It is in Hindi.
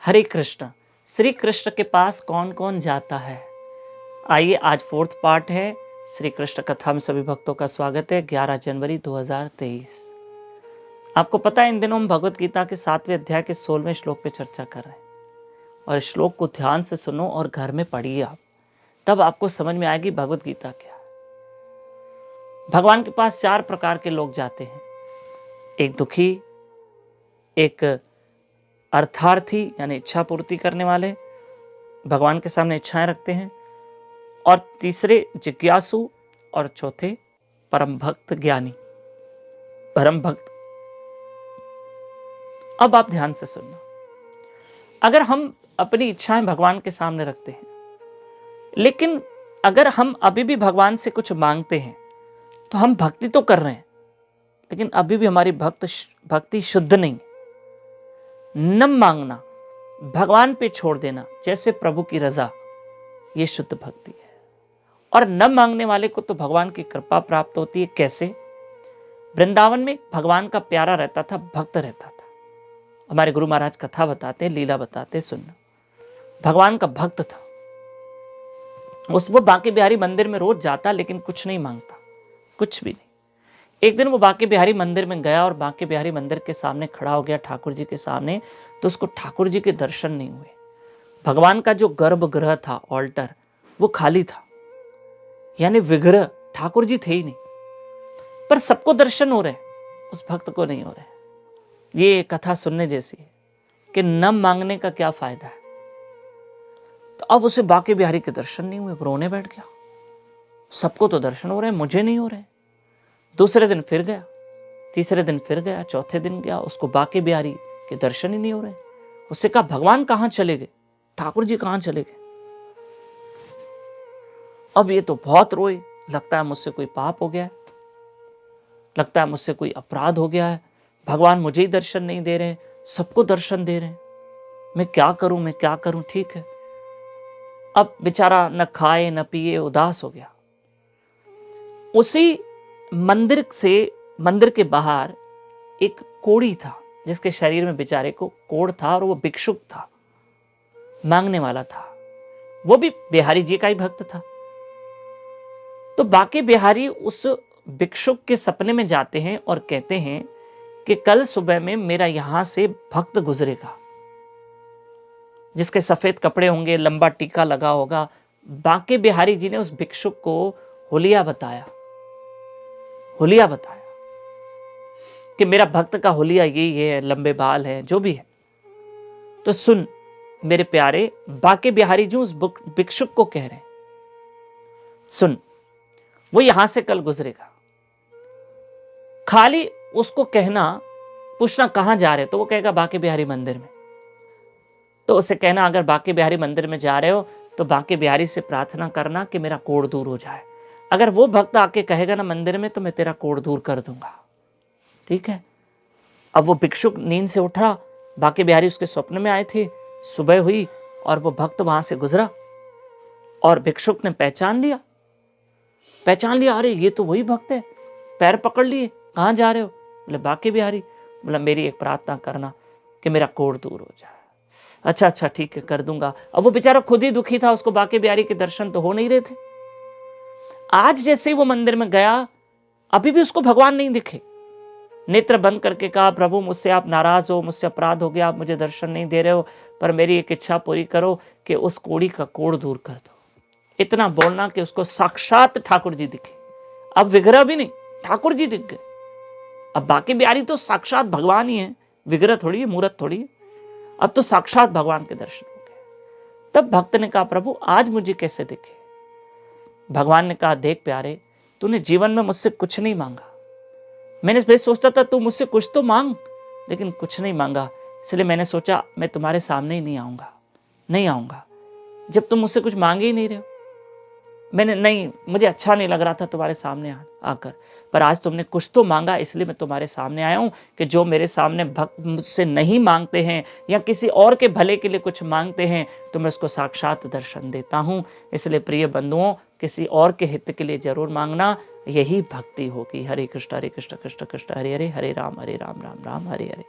हरे कृष्ण। श्री कृष्ण के पास कौन कौन जाता है? आइए, आज 4th पार्ट है श्री कृष्ण कथा में सभी भक्तों का स्वागत है। 11 जनवरी 2023। आपको पता है इन दिनों हम भगवत गीता के 7वें अध्याय के 16वें श्लोक पे चर्चा कर रहे हैं और इस श्लोक को ध्यान से सुनो और घर में पढ़िए आप, तब आपको समझ में आएगी भगवत गीता क्या है। भगवान के पास 4 प्रकार के लोग जाते हैं। एक दुखी, एक अर्थार्थी यानी इच्छा पूर्ति करने वाले, भगवान के सामने इच्छाएं रखते हैं, और तीसरे जिज्ञासु, और चौथे परम भक्त ज्ञानी, परम भक्त। अब आप ध्यान से सुनना, अगर हम अपनी इच्छाएं भगवान के सामने रखते हैं, लेकिन अगर हम अभी भी भगवान से कुछ मांगते हैं तो हम भक्ति तो कर रहे हैं, लेकिन अभी भी हमारी भक्ति शुद्ध नहीं। न मांगना, भगवान पे छोड़ देना जैसे प्रभु की रजा, ये शुद्ध भक्ति है। और न मांगने वाले को तो भगवान की कृपा प्राप्त होती है। कैसे? वृंदावन में भगवान का प्यारा रहता था, भक्त रहता था। हमारे गुरु महाराज कथा बताते, लीला बताते, सुनना। भगवान का भक्त था, वो बांके बिहारी मंदिर में रोज जाता, लेकिन कुछ नहीं मांगता, कुछ भी नहीं। एक दिन वो बांके बिहारी मंदिर में गया और बांके बिहारी मंदिर के सामने खड़ा हो गया, ठाकुर जी के सामने, तो उसको ठाकुर जी के दर्शन नहीं हुए। भगवान का जो गर्भगृह था, ऑल्टर, वो खाली था, यानी विग्रह, ठाकुर जी थे ही नहीं। पर सबको दर्शन हो रहे, उस भक्त को नहीं हो रहे। ये कथा सुनने जैसी है कि न मांगने का क्या फायदा है। तो अब उसे बांके बिहारी के दर्शन नहीं हुए, रोने बैठ गया। सबको तो दर्शन हो रहे हैं, मुझे नहीं हो रहे। दूसरे दिन फिर गया, तीसरे दिन फिर गया, चौथे दिन गया, उसको बांके बिहारी के दर्शन ही नहीं हो रहे। उससे कहा, भगवान कहां चले गए, ठाकुर जी कहां चले गए? अब ये तो बहुत रोए, लगता है मुझसे कोई पाप हो गया है, लगता है मुझसे कोई अपराध हो गया है, भगवान मुझे ही दर्शन नहीं दे रहे, सबको दर्शन दे रहे हैं, मैं क्या करूं, मैं क्या करूं। ठीक है, अब बेचारा न खाए न पिए, उदास हो गया। उसी मंदिर के बाहर एक कोढ़ी था, जिसके शरीर में बेचारे को कोढ़ था, और वो भिक्षुक था, मांगने वाला था। वो भी बिहारी जी का ही भक्त था। तो बांके बिहारी उस भिक्षुक के सपने में जाते हैं और कहते हैं कि कल सुबह में मेरा यहां से भक्त गुजरेगा, जिसके सफेद कपड़े होंगे, लंबा टीका लगा होगा। बांके बिहारी जी ने उस भिक्षुक को हुलिया बताया कि मेरा भक्त का हुलिया यही है, लंबे बाल है, जो भी है। तो सुन मेरे प्यारे, बांके बिहारी जी उस भिक्षुक को कह रहे हैं, सुन, वो यहां से कल गुजरेगा, खाली उसको कहना, पूछना कहां जा रहे, तो वो कहेगा बांके बिहारी मंदिर में। तो उसे कहना, अगर बांके बिहारी मंदिर में जा रहे हो तो बांके बिहारी से प्रार्थना करना कि मेरा कोढ़ दूर हो जाए। अगर वो भक्त आके कहेगा ना मंदिर में, तो मैं तेरा कोढ़ दूर कर दूंगा। ठीक है। अब वो भिक्षुक नींद से उठा, बांके बिहारी उसके स्वप्न में आए थे, सुबह हुई और वो भक्त वहां से गुजरा, और भिक्षुक ने पहचान लिया, अरे ये तो वही भक्त है। पैर पकड़ लिए, कहां जा रहे हो? बोले बांके बिहारी। बोला मेरी एक प्रार्थना करना कि मेरा कोढ़ दूर हो जाए। अच्छा ठीक है, कर दूंगा। अब वो बेचारा खुद ही दुखी था, उसको बांके बिहारी के दर्शन तो हो नहीं रहे थे। आज जैसे ही वो मंदिर में गया, अभी भी उसको भगवान नहीं दिखे। नेत्र बंद करके कहा, प्रभु मुझसे आप नाराज हो, मुझसे अपराध हो गया, आप मुझे दर्शन नहीं दे रहे हो, पर मेरी एक इच्छा पूरी करो कि उस कोढ़ी का कोढ़ दूर कर दो। इतना बोलना कि उसको साक्षात ठाकुर जी दिखे। अब विग्रह भी नहीं, ठाकुर जी दिख गए। अब बांके बिहारी तो साक्षात भगवान ही है, विग्रह थोड़ी है, मूर्त थोड़ी है। अब तो साक्षात भगवान के दर्शन हो गए। तब भक्त ने कहा, प्रभु आज मुझे कैसे दिखे? भगवान ने कहा, देख प्यारे, तूने जीवन में मुझसे कुछ नहीं मांगा। मैंने सोचता था तू मुझसे कुछ तो मांग, लेकिन कुछ नहीं मांगा, इसलिए मैंने सोचा मैं तुम्हारे सामने ही नहीं आऊंगा, जब तुम मुझसे कुछ मांगे ही नहीं रहे हो। मुझे अच्छा नहीं लग रहा था तुम्हारे सामने आकर, पर आज तुमने कुछ तो मांगा, इसलिए मैं तुम्हारे सामने आया हूं कि जो मेरे सामने भक्त मुझसे नहीं मांगते हैं या किसी और के भले के लिए कुछ मांगते हैं, तो मैं उसको साक्षात दर्शन देता हूं। इसलिए प्रिय बंधुओं, किसी और के हित के लिए जरूर मांगना, यही भक्ति होगी। हरे कृष्ण कृष्ण कृष्ण हरे हरे, हरे राम राम राम हरे हरे।